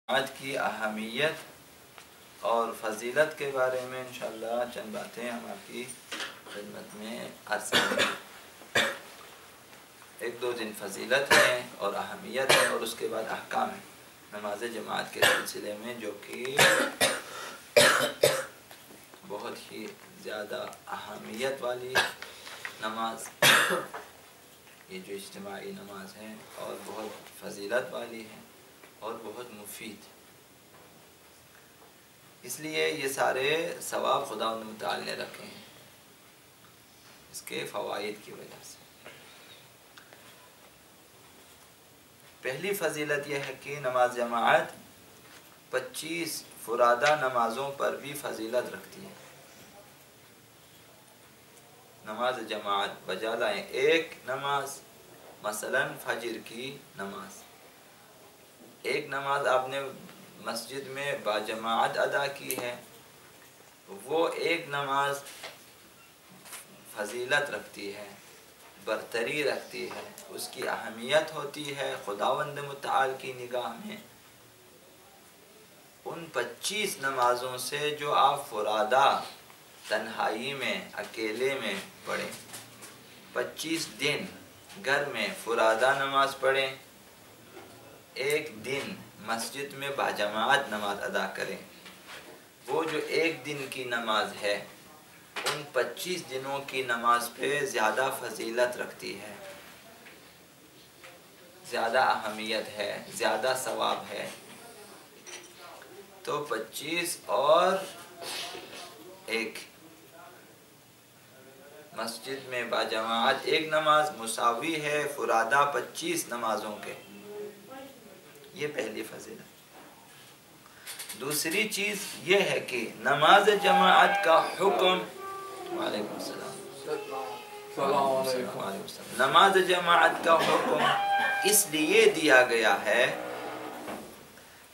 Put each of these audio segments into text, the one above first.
جماعت کی اہمیت اور فضیلت کے بارے میں انشاءاللہ چند باتیں ہم آپ کی خدمت میں عرض کریں گے۔ ایک دو دن فضیلت ہے اور اہمیت ہے، اور اس کے بعد احکام ہے نماز جماعت کے سلسلے میں، جو کہ بہت ہی زیادہ اہمیت والی نماز، یہ جو اجتماعی نماز ہے، اور بہت فضیلت والی ہے اور بہت مفید۔ اس لیے یہ سارے ثواب خداوند متعال نے رکھے ہیں اس کے فوائد کی وجہ سے۔ پہلی فضیلت یہ ہے کہ نماز جماعت 25 فرادہ نمازوں پر بھی فضیلت رکھتی ہے۔ نماز جماعت بجالائے ایک نماز، مثلا فجر کی نماز، ایک نماز آپ نے مسجد میں باجماعت ادا کی ہے، وہ ایک نماز فضیلت رکھتی ہے، برتری رکھتی ہے، اس کی اہمیت ہوتی ہے خداوند متعال کی نگاہ میں۔ ان 25 نمازوں سے جو آپ فرادہ تنہائی میں اکیلے میں پڑھیں، 25 دن گھر میں فرادہ نماز پڑھیں، ایک دن مسجد میں باجماعت نماز ادا کریں، وہ جو ایک دن کی نماز ہے ان 25 دنوں کی نماز پہ زیادہ فضیلت رکھتی ہے، زیادہ اہمیت ہے، زیادہ ثواب ہے۔ تو 25 اور ایک، مسجد میں باجماعت ایک نماز مساوی ہے فرادہ 25 نمازوں کے، یہ پہلی فضیلت۔ دوسری چیز یہ ہے کہ نماز جماعت کا حکم، وعلیکم السلام، نماز جماعت کا حکم اس لیے دیا گیا ہے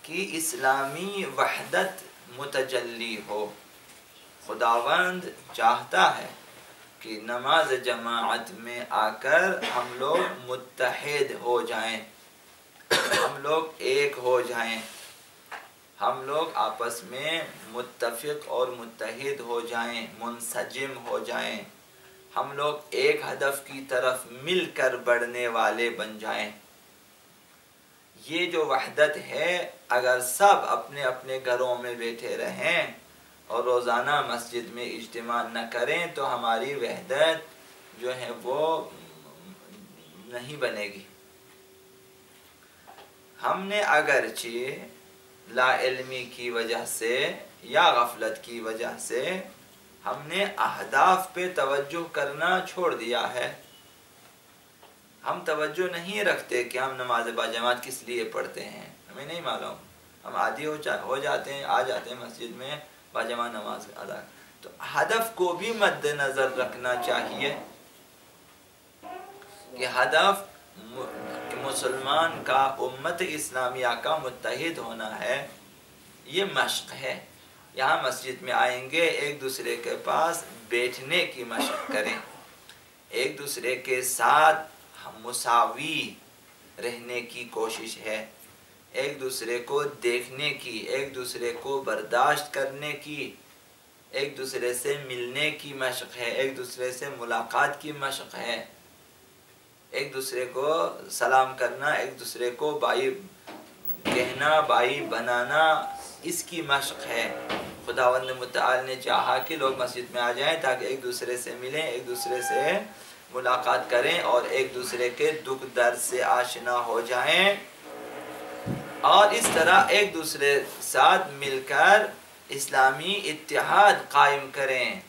کہ اسلامی وحدت متجلی ہو۔ خداوند چاہتا ہے کہ نماز جماعت میں آ کر ہم لوگ متحد ہو جائیں، ہم لوگ ایک ہو جائیں، ہم لوگ آپس میں متفق اور متحد ہو جائیں، منسجم ہو جائیں، ہم لوگ ایک ہدف کی طرف مل کر بڑھنے والے بن جائیں۔ یہ جو وحدت ہے، اگر سب اپنے اپنے گھروں میں بیٹھے رہیں اور روزانہ مسجد میں اجتماع نہ کریں تو ہماری وحدت جو ہے وہ نہیں بنے گی۔ ہم نے اگرچہ لا علمی کی وجہ سے یا غفلت کی وجہ سے ہم نے اہداف پہ توجہ کرنا چھوڑ دیا ہے، ہم توجہ نہیں رکھتے کہ ہم نماز باجماعت کس لیے پڑھتے ہیں، ہمیں نہیں معلوم، ہم عادی ہو جاتے ہیں، آ جاتے ہیں مسجد میں باجماعت نماز ادا۔ تو ہدف کو بھی مد نظر رکھنا چاہیے کہ ہدف مسلمان کا، امت اسلامیہ کا متحد ہونا ہے، یہ مشق ہے۔ یہاں مسجد میں آئیں گے، ایک دوسرے کے پاس بیٹھنے کی مشق کریں، ایک دوسرے کے ساتھ مساوی رہنے کی کوشش ہے، ایک دوسرے کو دیکھنے کی، ایک دوسرے کو برداشت کرنے کی، ایک دوسرے سے ملنے کی مشق ہے، ایک دوسرے سے ملاقات کی مشق ہے، ایک دوسرے کو سلام کرنا، ایک دوسرے کو بھائی کہنا، بھائی بنانا، اس کی مشق ہے۔ خداوند متعال نے چاہا کہ لوگ مسجد میں آ جائیں تاکہ ایک دوسرے سے ملیں، ایک دوسرے سے ملاقات کریں اور ایک دوسرے کے دکھ درد سے آشنا ہو جائیں، اور اس طرح ایک دوسرے ساتھ مل کر اسلامی اتحاد قائم کریں۔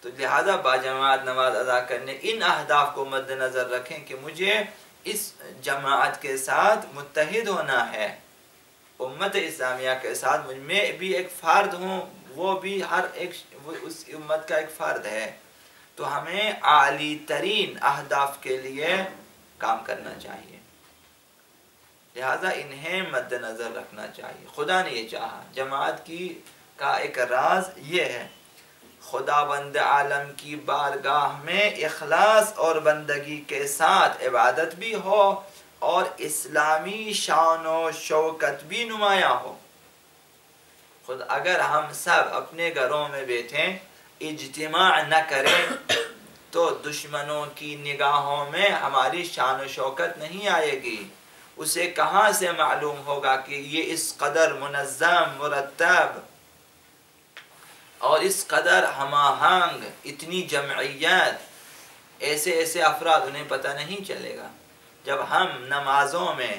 تو لہذا باجماعت نماز ادا کرنے، ان اہداف کو مد نظر رکھیں کہ مجھے اس جماعت کے ساتھ متحد ہونا ہے، امت اسلامیہ کے ساتھ میں بھی ایک فرد ہوں، وہ بھی ہر ایک اس امت کا ایک فرد ہے، تو ہمیں عالی ترین اہداف کے لیے کام کرنا چاہیے، لہذا انہیں مد نظر رکھنا چاہیے۔ خدا نے یہ چاہا، جماعت کا ایک راز یہ ہے، خداوند عالم کی بارگاہ میں اخلاص اور بندگی کے ساتھ عبادت بھی ہو اور اسلامی شان و شوکت بھی نمایاں ہو۔ خود اگر ہم سب اپنے گھروں میں بیٹھیں، اجتماع نہ کریں، تو دشمنوں کی نگاہوں میں ہماری شان و شوکت نہیں آئے گی۔ اسے کہاں سے معلوم ہوگا کہ یہ اس قدر منظم، مرتب اور اس قدر ہم آہنگ، اتنی جمعیت، ایسے ایسے افراد، انہیں پتہ نہیں چلے گا۔ جب ہم نمازوں میں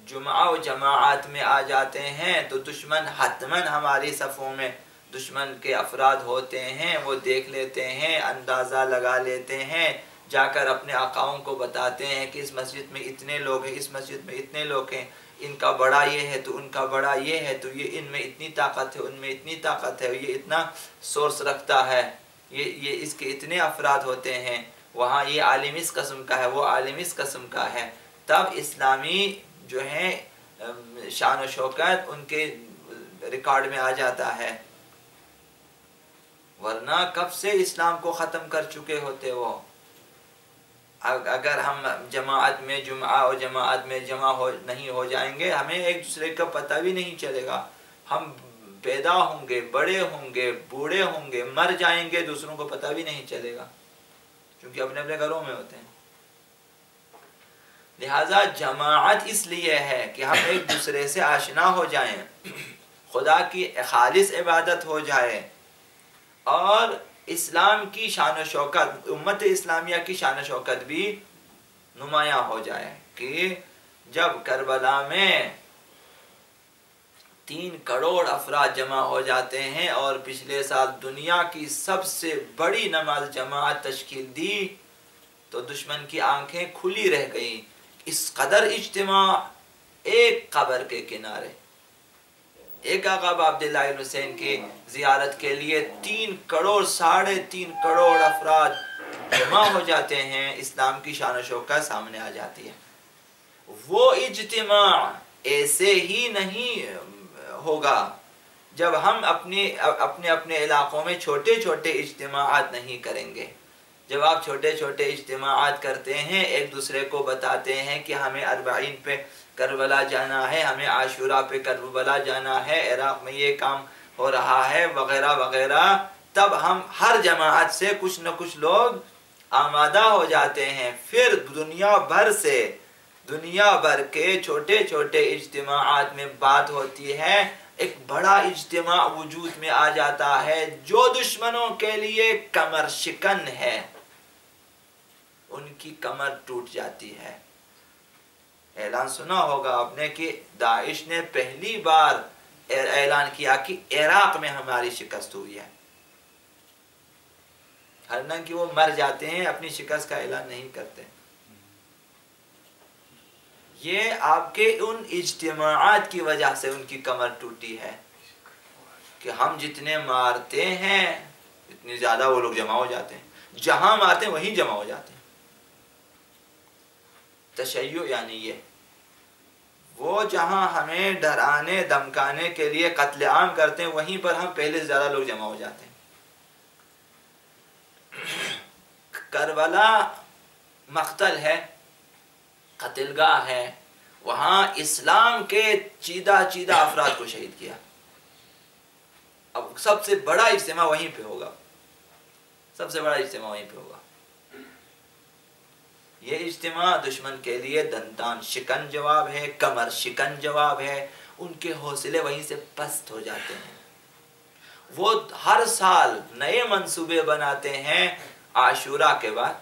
جمعہ و جماعت میں آ جاتے ہیں تو دشمن حتماً ہماری صفوں میں دشمن کے افراد ہوتے ہیں، وہ دیکھ لیتے ہیں، اندازہ لگا لیتے ہیں، جا کر اپنے آقاؤں کو بتاتے ہیں کہ اس مسجد میں اتنے لوگ ہیں، اس مسجد میں اتنے لوگ ہیں، ان کا بڑا یہ ہے تو ان کا بڑا یہ ہے، تو یہ ان میں اتنی طاقت ہے، ان میں اتنی طاقت ہے، یہ اتنا سورس رکھتا ہے، یہ اس کے اتنے افراد ہوتے ہیں، وہاں یہ عالم اس قسم کا ہے، وہ عالم اس قسم کا ہے۔ تب اسلامی جو ہیں شان و شوکت ان کے ریکارڈ میں آ جاتا ہے، ورنہ کب سے اسلام کو ختم کر چکے ہوتے وہ۔ اگر ہم جماعت میں جمعہ و جماعت میں جمع نہیں ہو جائیں گے، ہمیں ایک دوسرے کا پتہ بھی نہیں چلے گا۔ ہم پیدا ہوں گے، بڑے ہوں گے، بوڑھے ہوں گے، مر جائیں گے، دوسروں کو پتہ بھی نہیں چلے گا، کیونکہ اپنے اپنے گھروں میں ہوتے ہیں۔ لہذا جماعت اس لیے ہے کہ ہم ایک دوسرے سے آشنا ہو جائیں، خدا کی خالص عبادت ہو جائے، اور اسلام کی شان و شوکت، امت اسلامیہ کی شان و شوکت بھی نمایاں ہو جائے۔ کہ جب کربلا میں 3 کروڑ افراد جمع ہو جاتے ہیں اور پچھلے سال دنیا کی سب سے بڑی نماز جماعت تشکیل دی، تو دشمن کی آنکھیں کھلی رہ گئیں۔ اس قدر اجتماع ایک قبر کے کنارے، ایک آقا عبداللہ حسین کی زیارت کے لیے 3 کروڑ 3.5 کروڑ افراد جمع ہو جاتے ہیں، اسلام کی شان و شوکت سامنے آ جاتی ہے۔ وہ اجتماع ایسے ہی نہیں ہوگا جب ہم اپنے علاقوں میں چھوٹے چھوٹے اجتماعات نہیں کریں گے۔ جب آپ چھوٹے چھوٹے اجتماعات کرتے ہیں، ایک دوسرے کو بتاتے ہیں کہ ہمیں 40 پہ کربلا جانا ہے، ہمیں عاشورہ پہ کربلا جانا ہے، عراق میں یہ کام ہو رہا ہے، وغیرہ وغیرہ، تب ہم ہر جماعت سے کچھ نہ کچھ لوگ آمادہ ہو جاتے ہیں۔ پھر دنیا بھر کے چھوٹے چھوٹے اجتماعات میں بات ہوتی ہے، ایک بڑا اجتماع وجود میں آ جاتا ہے جو دشمنوں کے لیے کمر شکن ہے، ان کی کمر ٹوٹ جاتی ہے۔ اعلان سنا ہوگا آپ نے کہ داعش نے پہلی بار اعلان کیا کہ عراق میں ہماری شکست ہوئی ہے، حالانکہ وہ مر جاتے ہیں، اپنی شکست کا اعلان نہیں کرتے۔ یہ آپ کے ان اجتماعات کی وجہ سے ان کی کمر ٹوٹی ہے کہ ہم جتنے مارتے ہیں اتنی زیادہ وہ لوگ جمع ہو جاتے ہیں، جہاں مارتے ہیں وہیں جمع ہو جاتے ہیں۔ تشیع یعنی یہ، وہ جہاں ہمیں ڈرانے دمکانے کے لیے قتل عام کرتے ہیں، وہیں پر ہم پہلے سے زیادہ لوگ جمع ہو جاتے ہیں۔ کربلا مقتل ہے، قتل گاہ ہے، وہاں اسلام کے چیدہ افراد کو شہید کیا۔ اب سب سے بڑا اجتماع وہیں پہ ہوگا، سب سے بڑا اجتماع وہیں پہ ہوگا۔ یہ اجتماع دشمن کے لیے دندان شکن جواب ہے، کمر شکن جواب ہے، ان کے حوصلے وہیں سے پست ہو جاتے ہیں۔ وہ ہر سال نئے منصوبے بناتے ہیں، عاشورہ کے بعد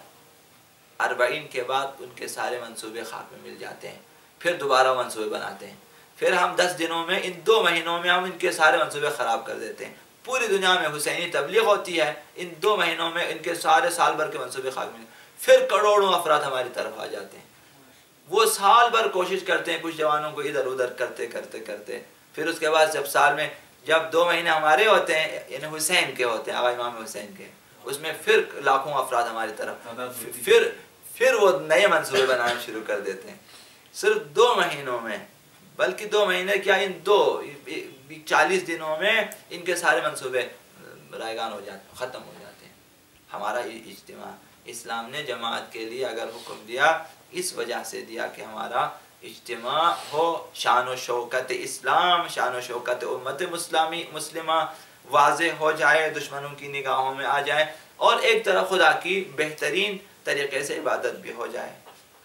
40 کے بعد ان کے سارے منصوبے خاک میں مل جاتے ہیں، پھر دوبارہ منصوبے بناتے ہیں، پھر ہم 10 دنوں میں، ان 2 مہینوں میں ہم ان کے سارے منصوبے خراب کر دیتے ہیں۔ پوری دنیا میں حسینی تبلیغ ہوتی ہے، ان 2 مہینوں میں ان کے سارے سال بھر کے منصوبے خاک میں، پھر کروڑوں افراد ہماری طرف آ جاتے ہیں۔ وہ سال بھر کوشش کرتے ہیں، کچھ جوانوں کو ادھر ادھر کرتے پھر اس کے بعد جب سال میں جب 2 مہینے ہمارے ہوتے ہیں، یعنی حسین کے ہوتے ہیں، آقا امام حسین کے، اس میں پھر لاکھوں افراد ہماری طرف، پھر وہ نئے منصوبے بنانا شروع کر دیتے ہیں۔ صرف 2 مہینوں میں، بلکہ 2 مہینے کیا، ان 40 دنوں میں ان کے سارے منصوبے رائگان ہو جاتے ہیں، ختم ہو جاتے ہیں۔ ہمارا اجتماع، اسلام نے جماعت کے لیے اگر حکم دیا اس وجہ سے دیا کہ ہمارا اجتماع ہو، شان و شوکت اسلام، شان و شوکت امت مسلمہ واضح ہو جائے، دشمنوں کی نگاہوں میں آ جائے، اور ایک طرف خدا کی بہترین طریقے سے عبادت بھی ہو جائے۔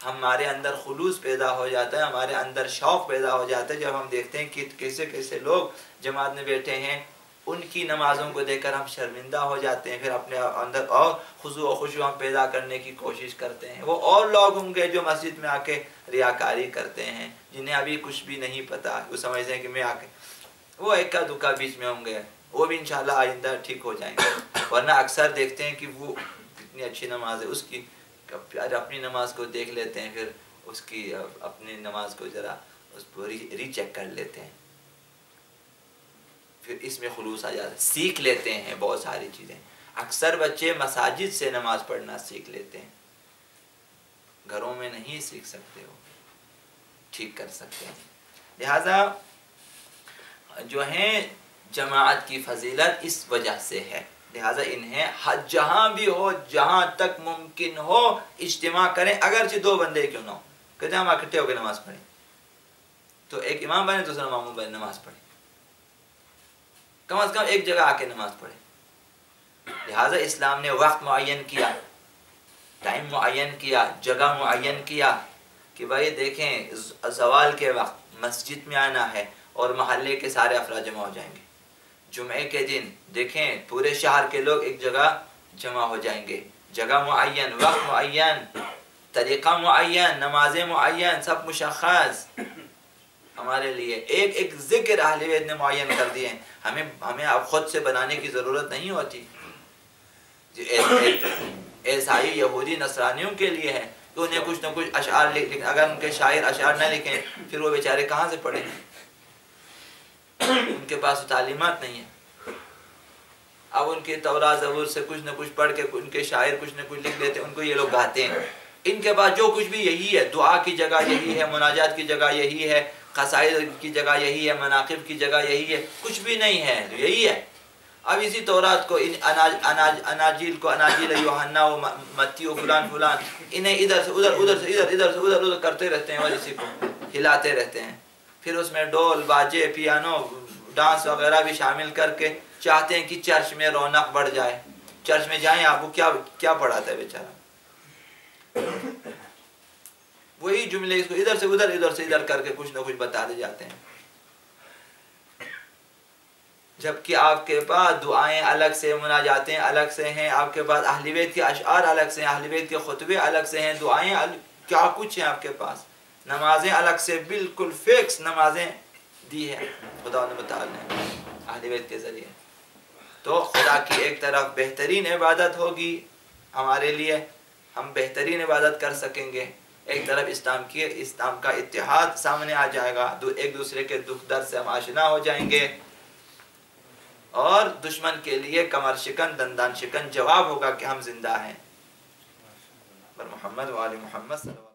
ہمارے اندر خلوص پیدا ہو جاتا ہے، ہمارے اندر شوق پیدا ہو جاتا ہے جب ہم دیکھتے ہیں کہ کیسے کیسے لوگ جماعت میں بیٹھے ہیں، ان کی نمازوں کو دیکھ کر ہم شرمندہ ہو جاتے ہیں، پھر اپنے اندر اور خضوع و خشوع ہم پیدا کرنے کی کوشش کرتے ہیں۔ وہ اور لوگ ہوں گے جو مسجد میں آ کے ریاکاری کرتے ہیں، جنہیں ابھی کچھ بھی نہیں پتا، وہ سمجھتے ہیں کہ میں آ کے، وہ ایک کا دکا بیچ میں ہوں گے، وہ بھی انشاءاللہ آئندہ ٹھیک ہو جائیں گے۔ ورنہ اکثر دیکھتے ہیں کہ وہ کتنی اچھی نماز ہے، اس کی اپنی نماز کو دیکھ لیتے ہیں، پھر اس کی اپنی نماز کو ذرا اس کو ری چیک کر لیتے ہیں، پھر اس میں خلوص آ جاتا ہے، سیکھ لیتے ہیں بہت ساری چیزیں۔ اکثر بچے مساجد سے نماز پڑھنا سیکھ لیتے ہیں، گھروں میں نہیں سیکھ سکتے، ہو ٹھیک کر سکتے ہیں۔ لہذا جو ہیں جماعت کی فضیلت اس وجہ سے ہے، لہذا انہیں جہاں بھی ہو، جہاں تک ممکن ہو اجتماع کریں، اگرچہ 2 بندے کیوں نہ ہو، کہتے ہیں ہم اکٹھے ہو کے نماز پڑھیں، تو ایک امام بنے دوسرا ماموم بنے، نماز پڑھیں، کم از کم ایک جگہ آ کے نماز پڑھیں۔ لہذا اسلام نے وقت معین کیا، ٹائم معین کیا، جگہ معین کیا کہ بھائی دیکھیں زوال کے وقت مسجد میں آنا ہے اور محلے کے سارے افراد جمع ہو جائیں گے، جمعے کے دن دیکھیں پورے شہر کے لوگ ایک جگہ جمع ہو جائیں گے، جگہ معین، وقت معین، طریقہ معین، نمازیں معین، سب مشخص ہمارے لیے، ایک ایک ذکر اہل بیت نے معین کر دیے ہیں، ہمیں اب خود سے بنانے کی ضرورت نہیں ہوتی۔ عیسائی یہودی نصرانیوں کے لیے ہے کہ انہیں کچھ نہ کچھ اشعار لکھ، اگر ان کے شاعر اشعار نہ لکھیں پھر وہ بیچارے کہاں سے پڑھیں، ان کے پاس تعلیمات نہیں ہے۔ اب ان کے توراۃ زبور سے کچھ نہ کچھ پڑھ کے ان کے شاعر کچھ نہ کچھ لکھ لیتے ہیں، ان کو یہ لوگ گاتے ہیں، ان کے پاس جو کچھ بھی یہی ہے، دعا کی جگہ یہی ہے، مناجات کی جگہ یہی ہے، قصائد کی جگہ یہی ہے، مناقب کی جگہ یہی ہے، کچھ بھی نہیں ہے، یہی ہے۔ اب اسی تورات کو، اناجیل کو، اناجیل یوحنا و متی و فلان فلان، انہیں ادھر سے ادھر، ادھر سے ادھر، ادھر سے ادھر ادھر کرتے رہتے ہیں اور اسی کو ہلاتے رہتے ہیں، پھر اس میں ڈول باجے پیانو ڈانس وغیرہ بھی شامل کر کے چاہتے ہیں کہ چرچ میں رونق بڑھ جائے۔ چرچ میں جائیں آپ کو کیا پڑھاتا ہے بیچارہ، وہی جملے اس کو ادھر سے ادھر، ادھر سے ادھر کر کے کچھ نہ کچھ بتاتے جاتے ہیں، جبکہ آپ کے پاس دعائیں الگ سے، مناجاتیں الگ سے ہیں، آپ کے پاس اہل بیت کے اشعار الگ سے ہیں، اہل بیت کے خطبے الگ سے ہیں، دعائیں کیا کچھ ہیں آپ کے پاس، نمازیں الگ سے، بالکل فکس نمازیں دی ہے خدا متعال نے اہل بیت کے ذریعے۔ تو خدا کی ایک طرف بہترین عبادت ہوگی ہمارے لیے، ہم بہترین عبادت کر سکیں گے، ایک طرف اسلام کا اتحاد سامنے آ جائے گا، ایک دوسرے کے دکھ درد سے ہم آشنا ہو جائیں گے، اور دشمن کے لیے کمر شکن دندان شکن جواب ہوگا کہ ہم زندہ ہیں۔ پر محمد و آل محمد صلی اللہ علیہ وسلم